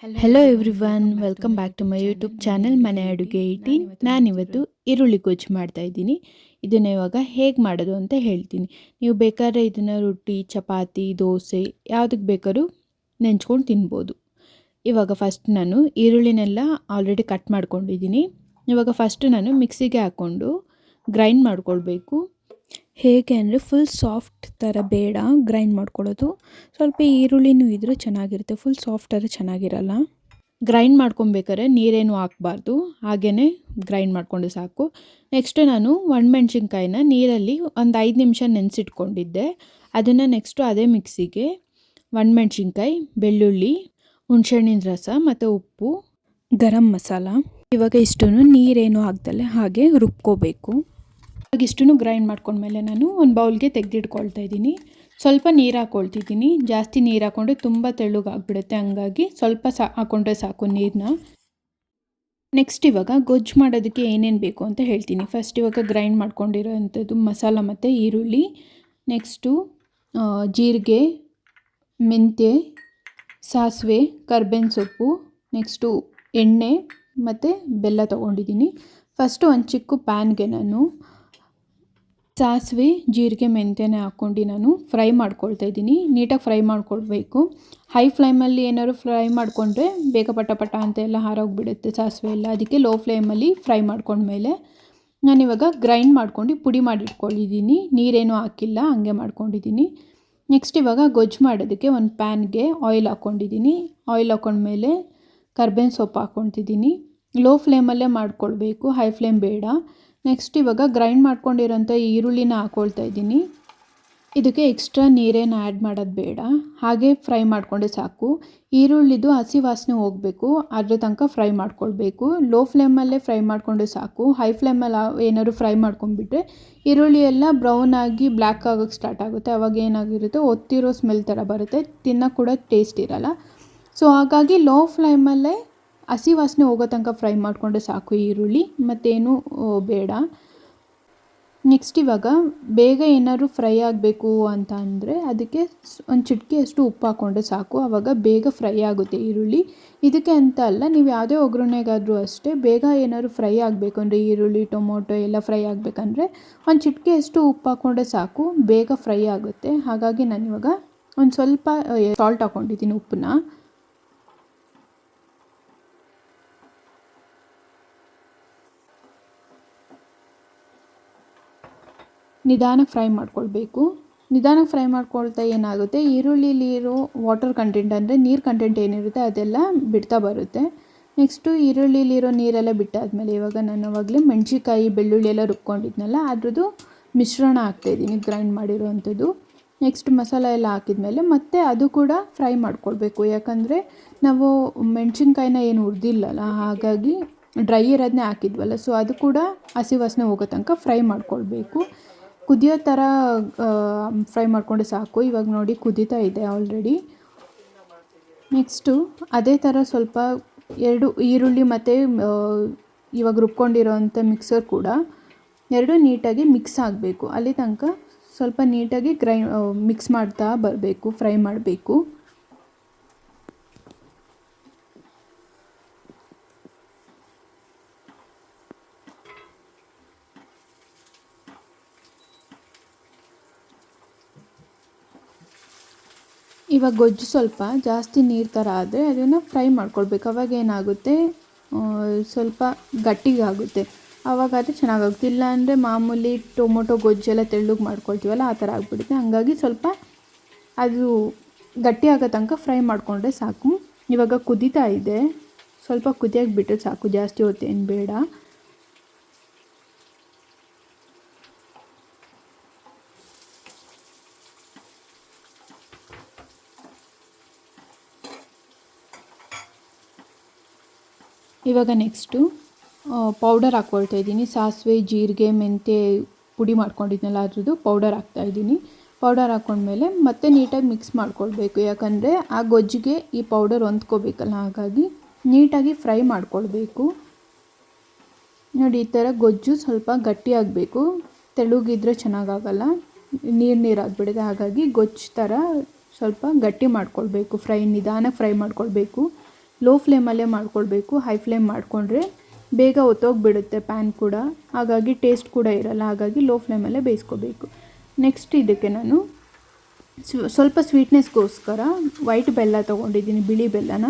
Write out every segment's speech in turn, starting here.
Hello everyone, welcome back to my YouTube channel ಮನೆ ಅಡುಗೆ 18. ನಾನಿವತ್ತು ಈರುಳ್ಳಿ ಗೊಜ್ಜು ಮಾಡ್ತಾ ಇದ್ದೀನಿ. ಇದನ್ನು ಇವಾಗ ಹೇಗೆ ಮಾಡೋದು ಅಂತ ಹೇಳ್ತೀನಿ. ನೀವು ಬೇಕಾದ್ರೆ ಇದನ್ನು ರೊಟ್ಟಿ, ಚಪಾತಿ, ದೋಸೆ ಯಾವುದಕ್ಕೆ ಬೇಕಾದ್ರೂ ನೆಂಚ್ಕೊಂಡು ತಿನ್ಬೋದು. ಇವಾಗ ಫಸ್ಟ್ ನಾನು ಈರುಳ್ಳಿನೆಲ್ಲ ಆಲ್ರೆಡಿ ಕಟ್ ಮಾಡ್ಕೊಂಡಿದ್ದೀನಿ. ಇವಾಗ ಫಸ್ಟು ನಾನು ಮಿಕ್ಸಿಗೆ ಹಾಕ್ಕೊಂಡು ಗ್ರೈಂಡ್ ಮಾಡ್ಕೊಳ್ಬೇಕು. ಹೇಗೆ ಅಂದರೆ ಫುಲ್ ಸಾಫ್ಟ್ ಥರ ಬೇಡ ಗ್ರೈಂಡ್ ಮಾಡ್ಕೊಳ್ಳೋದು. ಸ್ವಲ್ಪ ಈರುಳ್ಳಿನೂ ಇದ್ದರೆ ಚೆನ್ನಾಗಿರುತ್ತೆ, ಫುಲ್ ಸಾಫ್ಟ್ ಥರ ಚೆನ್ನಾಗಿರಲ್ಲ. ಗ್ರೈಂಡ್ ಮಾಡ್ಕೊಬೇಕಾದ್ರೆ ನೀರೇನು ಹಾಕಬಾರ್ದು, ಹಾಗೇ ಗ್ರೈಂಡ್ ಮಾಡಿಕೊಂಡು ಸಾಕು. ನೆಕ್ಸ್ಟು ನಾನು ಒಣಮೆಣ್ಸಿನ್ಕಾಯಿನ ನೀರಲ್ಲಿ ಒಂದು 5 ನಿಮಿಷ ನೆನೆಸಿಟ್ಕೊಂಡಿದ್ದೆ. ಅದನ್ನು ನೆಕ್ಸ್ಟು ಅದೇ ಮಿಕ್ಸಿಗೆ ಒಣಮೆಣ್ಸಿನ್ಕಾಯಿ, ಬೆಳ್ಳುಳ್ಳಿ, ಹುಣಸೆಹಣ್ಣಿನ ರಸ ಮತ್ತು ಉಪ್ಪು, ಗರಂ ಮಸಾಲ, ಇವಾಗ ಇಷ್ಟನ್ನು ನೀರೇನು ಹಾಕ್ದಲ್ಲೇ ಹಾಗೆ ರುಬ್ಕೋಬೇಕು. ಇವಾಗಿಷ್ಟನ್ನು ಗ್ರೈಂಡ್ ಮಾಡ್ಕೊಂಡ್ಮೇಲೆ ನಾನು ಒಂದು ಬೌಲ್ಗೆ ತೆಗೆದಿಟ್ಕೊಳ್ತಾ ಇದ್ದೀನಿ. ಸ್ವಲ್ಪ ನೀರು ಹಾಕ್ಕೊಳ್ತಿದ್ದೀನಿ. ಜಾಸ್ತಿ ನೀರು ಹಾಕ್ಕೊಂಡ್ರೆ ತುಂಬ ತೆಳ್ಳಗಾಗ್ಬಿಡುತ್ತೆ, ಹಂಗಾಗಿ ಸ್ವಲ್ಪ ಹಾಕ್ಕೊಂಡ್ರೆ ಸಾಕು ನೀರನ್ನ. ನೆಕ್ಸ್ಟ್ ಇವಾಗ ಗೊಜ್ಜು ಮಾಡೋದಕ್ಕೆ ಏನೇನು ಬೇಕು ಅಂತ ಹೇಳ್ತೀನಿ. ಫಸ್ಟ್ ಇವಾಗ ಗ್ರೈಂಡ್ ಮಾಡ್ಕೊಂಡಿರೋ ಅಂಥದ್ದು ಮಸಾಲ ಮತ್ತು ಈರುಳ್ಳಿ, ನೆಕ್ಸ್ಟು ಜೀರಿಗೆ, ಮೆಂತ್ಯ, ಸಾಸಿವೆ, ಕರ್ಬೇವಿನ ಸೊಪ್ಪು, ನೆಕ್ಸ್ಟು ಎಣ್ಣೆ ಮತ್ತು ಬೆಲ್ಲ ತೊಗೊಂಡಿದ್ದೀನಿ. ಫಸ್ಟು ಒಂದು ಚಿಕ್ಕ ಪ್ಯಾನ್ಗೆ ನಾನು ಸಾಸಿವೆ, ಜೀರಿಗೆ, ಮೆಂತ್ಯನೇ ಹಾಕ್ಕೊಂಡು ನಾನು ಫ್ರೈ ಮಾಡ್ಕೊಳ್ತಾ ಇದ್ದೀನಿ. ನೀಟಾಗಿ ಫ್ರೈ ಮಾಡ್ಕೊಳ್ಬೇಕು. ಹೈ ಫ್ಲೇಮಲ್ಲಿ ಏನಾದ್ರು ಫ್ರೈ ಮಾಡಿಕೊಂಡ್ರೆ ಬೇಗ ಪಟ ಪಟ ಅಂತ ಎಲ್ಲ ಹಾರೋಗಿಬಿಡುತ್ತೆ ಸಾಸಿವೆ ಎಲ್ಲ. ಅದಕ್ಕೆ ಲೋ ಫ್ಲೇಮಲ್ಲಿ ಫ್ರೈ ಮಾಡ್ಕೊಂಡ್ಮೇಲೆ ನಾನಿವಾಗ ಗ್ರೈಂಡ್ ಮಾಡ್ಕೊಂಡು ಪುಡಿ ಮಾಡಿಟ್ಕೊಂಡಿದ್ದೀನಿ. ನೀರೇನೂ ಹಾಕಿಲ್ಲ, ಹಂಗೆ ಮಾಡ್ಕೊಂಡಿದ್ದೀನಿ. ನೆಕ್ಸ್ಟ್ ಇವಾಗ ಗೊಜ್ಜು ಮಾಡೋದಕ್ಕೆ ಒಂದು ಪ್ಯಾನ್ಗೆ ಆಯಿಲ್ ಹಾಕ್ಕೊಂಡಿದ್ದೀನಿ. ಆಯಿಲ್ ಹಾಕ್ಕೊಂಡ್ಮೇಲೆ ಕರ್ಬೇವಿನ ಸೊಪ್ಪು ಹಾಕ್ಕೊತಿದ್ದೀನಿ. ಲೋ ಫ್ಲೇಮಲ್ಲೇ ಮಾಡ್ಕೊಳ್ಬೇಕು, ಹೈ ಫ್ಲೇಮ್ ಬೇಡ. ನೆಕ್ಸ್ಟ್ ಇವಾಗ ಗ್ರೈಂಡ್ ಮಾಡ್ಕೊಂಡಿರೋಂಥ ಈರುಳ್ಳಿನ ಹಾಕ್ಕೊಳ್ತಾ ಇದ್ದೀನಿ. ಇದಕ್ಕೆ ಎಕ್ಸ್ಟ್ರಾ ನೀರೇನು ಆ್ಯಡ್ ಮಾಡೋದು ಬೇಡ, ಹಾಗೆ ಫ್ರೈ ಮಾಡಿಕೊಂಡೆ ಸಾಕು. ಈರುಳ್ಳಿದು ಹಸಿ ವಾಸನೆ ಹೋಗಬೇಕು, ಅದ್ರ ತನಕ ಫ್ರೈ ಮಾಡ್ಕೊಳ್ಬೇಕು. ಲೋ ಫ್ಲೇಮಲ್ಲೇ ಫ್ರೈ ಮಾಡಿಕೊಂಡೆ ಸಾಕು. ಹೈ ಫ್ಲೇಮಲ್ಲಿ ಏನಾದ್ರು ಫ್ರೈ ಮಾಡ್ಕೊಂಡ್ಬಿಟ್ರೆ ಈರುಳ್ಳಿ ಎಲ್ಲ ಬ್ರೌನ್ ಆಗಿ ಬ್ಲ್ಯಾಕ್ ಆಗೋಕ್ಕೆ ಸ್ಟಾರ್ಟ್ ಆಗುತ್ತೆ. ಅವಾಗ ಏನಾಗಿರುತ್ತೆ, ಒತ್ತಿರೋ ಸ್ಮೆಲ್ ಥರ ಬರುತ್ತೆ, ತಿನ್ನೋಕ್ಕೆ ಕೂಡ ಟೇಸ್ಟ್ ಇರಲ್ಲ. ಸೊ ಹಾಗಾಗಿ ಲೋ ಫ್ಲೇಮಲ್ಲೇ ಹಸಿ ವಾಸನೆ ಹೋಗೋ ತನಕ ಫ್ರೈ ಮಾಡಿಕೊಂಡ್ರೆ ಸಾಕು ಈರುಳ್ಳಿ, ಮತ್ತೇನು ಬೇಡ. ನೆಕ್ಸ್ಟ್ ಇವಾಗ ಬೇಗ ಏನಾದ್ರು ಫ್ರೈ ಆಗಬೇಕು ಅಂತ ಅಂದರೆ ಅದಕ್ಕೆ ಒಂದು ಚಿಟಿಕೆಯಷ್ಟು ಉಪ್ಪು ಹಾಕ್ಕೊಂಡ್ರೆ ಸಾಕು, ಆವಾಗ ಬೇಗ ಫ್ರೈ ಆಗುತ್ತೆ ಈರುಳ್ಳಿ. ಇದಕ್ಕೆ ಅಂತ ಅಲ್ಲ, ನೀವು ಯಾವುದೇ ಒಗ್ಗರಣೆಗಾದರೂ ಅಷ್ಟೇ, ಬೇಗ ಏನಾದ್ರು ಫ್ರೈ ಆಗಬೇಕು ಅಂದರೆ ಈರುಳ್ಳಿ, ಟೊಮೊಟೊ ಎಲ್ಲ ಫ್ರೈ ಆಗಬೇಕಂದ್ರೆ ಒಂದು ಚಿಟಿಕೆಯಷ್ಟು ಉಪ್ಪು ಹಾಕ್ಕೊಂಡ್ರೆ ಸಾಕು, ಬೇಗ ಫ್ರೈ ಆಗುತ್ತೆ. ಹಾಗಾಗಿ ನಾನಿವಾಗ ಒಂದು ಸ್ವಲ್ಪ ಸಾಲ್ಟ್ ಹಾಕ್ಕೊಂಡಿದ್ದೀನಿ, ಉಪ್ಪನ್ನ. ನಿಧಾನಕ್ಕೆ ಫ್ರೈ ಮಾಡ್ಕೊಳ್ಬೇಕು. ನಿಧಾನಕ್ಕೆ ಫ್ರೈ ಮಾಡ್ಕೊಳ್ತಾ ಏನಾಗುತ್ತೆ, ಈರುಳ್ಳಿಲಿರೋ ವಾಟರ್ ಕಂಟೆಂಟ್ ಅಂದರೆ ನೀರು ಕಂಟೆಂಟ್ ಏನಿರುತ್ತೆ ಅದೆಲ್ಲ ಬಿಡ್ತಾ ಬರುತ್ತೆ. ನೆಕ್ಸ್ಟು ಈರುಳ್ಳಿಲಿರೋ ನೀರೆಲ್ಲ ಬಿಟ್ಟಾದಮೇಲೆ ಇವಾಗ ನಾನು ಆವಾಗಲೇ ಮೆಣಸಿನ್ಕಾಯಿ, ಬೆಳ್ಳುಳ್ಳಿ ಎಲ್ಲ ರುಬ್ಕೊಂಡಿದ್ನಲ್ಲ ಅದ್ರದ್ದು ಮಿಶ್ರಣ ಹಾಕ್ತಾಯಿದ್ದೀನಿ, ಗ್ರೈಂಡ್ ಮಾಡಿರೋ ಅಂಥದ್ದು. ನೆಕ್ಸ್ಟ್ ಮಸಾಲ ಎಲ್ಲ ಹಾಕಿದ್ಮೇಲೆ ಮತ್ತೆ ಅದು ಕೂಡ ಫ್ರೈ ಮಾಡ್ಕೊಳ್ಬೇಕು. ಯಾಕಂದರೆ ನಾವು ಮೆಣಸಿನ್ಕಾಯಿನ ಏನು ಹುರಿದಿಲ್ಲಲ್ಲ, ಹಾಗಾಗಿ ಡ್ರೈ ಇರೋದನ್ನೇ ಹಾಕಿದ್ವಲ್ಲ, ಸೊ ಅದು ಕೂಡ ಹಸಿ ವಾಸನೆ ಹೋಗೋ ತನಕ ಫ್ರೈ ಮಾಡ್ಕೊಳ್ಬೇಕು. ಕುದಿಯೋ ಥರ ಫ್ರೈ ಮಾಡಿಕೊಂಡ್ರೆ ಸಾಕು. ಇವಾಗ ನೋಡಿ ಕುದೀತಾ ಇದೆ ಆಲ್ರೆಡಿ. ನೆಕ್ಸ್ಟು ಅದೇ ಥರ ಸ್ವಲ್ಪ 2 ಈರುಳ್ಳಿ ಮತ್ತು ಇವಾಗ ರುಬ್ಕೊಂಡಿರೋವಂಥ ಮಿಕ್ಸರ್ ಕೂಡ 2 ನೀಟಾಗಿ ಮಿಕ್ಸ್ ಆಗಬೇಕು. ಅಲ್ಲಿ ತನಕ ಸ್ವಲ್ಪ ನೀಟಾಗಿ ಮಿಕ್ಸ್ ಮಾಡ್ತಾ ಬರಬೇಕು, ಫ್ರೈ ಮಾಡಬೇಕು. ಇವಾಗ ಗೊಜ್ಜು ಸ್ವಲ್ಪ ಜಾಸ್ತಿ ನೀರು ಥರ ಆದರೆ ಅದನ್ನು ಫ್ರೈ ಮಾಡ್ಕೊಳ್ಬೇಕು. ಅವಾಗ ಏನಾಗುತ್ತೆ, ಸ್ವಲ್ಪ ಗಟ್ಟಿಗಾಗುತ್ತೆ, ಆವಾಗಾದರೆ ಚೆನ್ನಾಗಾಗುತ್ತೆ. ಇಲ್ಲ ಅಂದರೆ ಮಾಮೂಲಿ ಟೊಮೊಟೊ ಗೊಜ್ಜೆಲ್ಲ ತೆಳ್ಳಗೆ ಮಾಡ್ಕೊಳ್ತೀವಲ್ಲ ಆ ಥರ ಆಗಿಬಿಡುತ್ತೆ. ಹಾಗಾಗಿ ಸ್ವಲ್ಪ ಅದು ಗಟ್ಟಿ ಆಗೋ ತನಕ ಫ್ರೈ ಮಾಡಿಕೊಂಡ್ರೆ ಸಾಕು. ಇವಾಗ ಕುದೀತಾ ಇದೆ, ಸ್ವಲ್ಪ ಕುದಿಯೋಕ್ಕೆ ಬಿಟ್ಟರೆ ಸಾಕು, ಜಾಸ್ತಿ ಹೊತ್ತೇನು ಬೇಡ. ಇವಾಗ ನೆಕ್ಸ್ಟು ಪೌಡರ್ ಹಾಕ್ಕೊಳ್ತಾ ಇದ್ದೀನಿ. ಸಾಸಿವೆ, ಜೀರಿಗೆ, ಮೆಂತ್ಯ ಪುಡಿ ಮಾಡ್ಕೊಂಡಿದ್ನಲ್ಲ ಅದ್ರದ್ದು ಪೌಡರ್ ಹಾಕ್ತಾಯಿದ್ದೀನಿ. ಪೌಡರ್ ಹಾಕ್ಕೊಂಡ್ಮೇಲೆ ಮತ್ತೆ ನೀಟಾಗಿ ಮಿಕ್ಸ್ ಮಾಡ್ಕೊಳ್ಬೇಕು, ಯಾಕಂದರೆ ಆ ಗೊಜ್ಜಿಗೆ ಈ ಪೌಡರ್ ಹೊಂದ್ಕೋಬೇಕಲ್ಲ, ಹಾಗಾಗಿ ನೀಟಾಗಿ ಫ್ರೈ ಮಾಡ್ಕೊಳ್ಬೇಕು. ನೋಡಿ, ಈ ಥರ ಗೊಜ್ಜು ಸ್ವಲ್ಪ ಗಟ್ಟಿಯಾಗಬೇಕು, ತೆಳುಗಿದ್ರೆ ಚೆನ್ನಾಗಾಗಲ್ಲ, ನೀರಾಗಿಬಿಡುತ್ತೆ. ಹಾಗಾಗಿ ಗೊಜ್ಜು ಥರ ಸ್ವಲ್ಪ ಗಟ್ಟಿ ಮಾಡ್ಕೊಳ್ಬೇಕು, ನಿಧಾನಕ್ಕೆ ಫ್ರೈ ಮಾಡ್ಕೊಳ್ಬೇಕು. ಲೋ ಫ್ಲೇಮಲ್ಲೇ ಮಾಡ್ಕೊಳ್ಬೇಕು. ಹೈ ಫ್ಲೇಮ್ ಮಾಡಿಕೊಂಡ್ರೆ ಬೇಗ ಹೊತ್ತೋಗ್ಬಿಡುತ್ತೆ ಪ್ಯಾನ್ ಕೂಡ, ಹಾಗಾಗಿ ಟೇಸ್ಟ್ ಕೂಡ ಇರಲ್ಲ. ಹಾಗಾಗಿ ಲೋ ಫ್ಲೇಮಲ್ಲೇ ಬೇಯಿಸ್ಕೋಬೇಕು. ನೆಕ್ಸ್ಟ್ ಇದಕ್ಕೆ ನಾನು ಸ್ವಲ್ಪ ಸ್ವೀಟ್ನೆಸ್ಗೋಸ್ಕರ ವೈಟ್ ಬೆಲ್ಲ ತೊಗೊಂಡಿದ್ದೀನಿ, ಬಿಳಿ ಬೆಲ್ಲನ.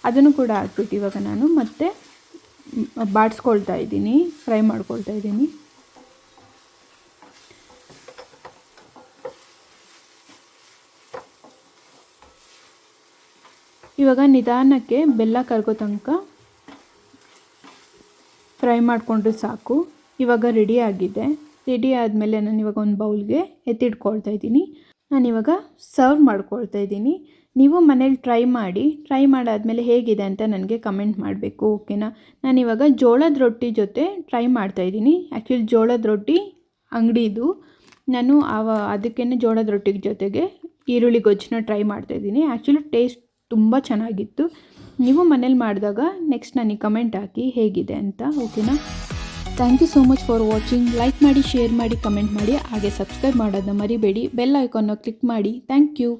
ಅದನ್ನು ಕೂಡ ಹಾಕ್ಬಿಟ್ಟು ಇವಾಗ ನಾನು ಮತ್ತೆ ಬಾಡಿಸ್ಕೊಳ್ತಾ ಇದ್ದೀನಿ, ಫ್ರೈ ಮಾಡ್ಕೊಳ್ತಾ ಇದ್ದೀನಿ. ಇವಾಗ ನಿಧಾನಕ್ಕೆ ಬೆಲ್ಲ ಕರಗೋ ತನಕ ಫ್ರೈ ಮಾಡಿಕೊಂಡ್ರೆ ಸಾಕು. ಇವಾಗ ರೆಡಿ ಆಗಿದೆ. ರೆಡಿ ಆದಮೇಲೆ ನಾನು ಇವಾಗ ಒಂದು ಬೌಲ್ಗೆ ಎತ್ತಿಟ್ಕೊಳ್ತಾ ಇದ್ದೀನಿ. ನಾನಿವಾಗ ಸರ್ವ್ ಮಾಡ್ಕೊಳ್ತಾ ಇದ್ದೀನಿ. ನೀವು ಮನೇಲಿ ಟ್ರೈ ಮಾಡಾದಮೇಲೆ ಹೇಗಿದೆ ಅಂತ ನನಗೆ ಕಮೆಂಟ್ ಮಾಡಬೇಕು, ಓಕೆನಾ. ನಾನಿವಾಗ ಜೋಳದ ರೊಟ್ಟಿ ಜೊತೆ ಟ್ರೈ ಮಾಡ್ತಾಯಿದ್ದೀನಿ. ಆ್ಯಕ್ಚುಲಿ ಜೋಳದ ರೊಟ್ಟಿ ಅಂಗಡಿದು, ನಾನು ಅದಕ್ಕೇ ಜೋಳದ ರೊಟ್ಟಿ ಜೊತೆಗೆ ಈರುಳ್ಳಿ ಗೊಜ್ಜನ್ನ ಟ್ರೈ ಮಾಡ್ತಾಯಿದ್ದೀನಿ. ಆ್ಯಕ್ಚುಲಿ ಟೇಸ್ಟ್ ತುಂಬ ಚೆನ್ನಾಗಿತ್ತು. ನೀವು ಮನೇಲಿ ಮಾಡಿದಾಗ ನೆಕ್ಸ್ಟ್ ನನಗೆ ಕಮೆಂಟ್ ಹಾಕಿ ಹೇಗಿದೆ ಅಂತ, ಓಕೆನಾ. Thank you so much for watching. Like ಮಾಡಿ, ಶೇರ್ ಮಾಡಿ, ಕಮೆಂಟ್ ಮಾಡಿ, ಹಾಗೆ ಸಬ್ಸ್ಕ್ರೈಬ್ ಮಾಡೋದನ್ನ ಮರಿಬೇಡಿ. ಬೆಲ್ ಐಕಾನ್ನ ಕ್ಲಿಕ್ ಮಾಡಿ. Thank you.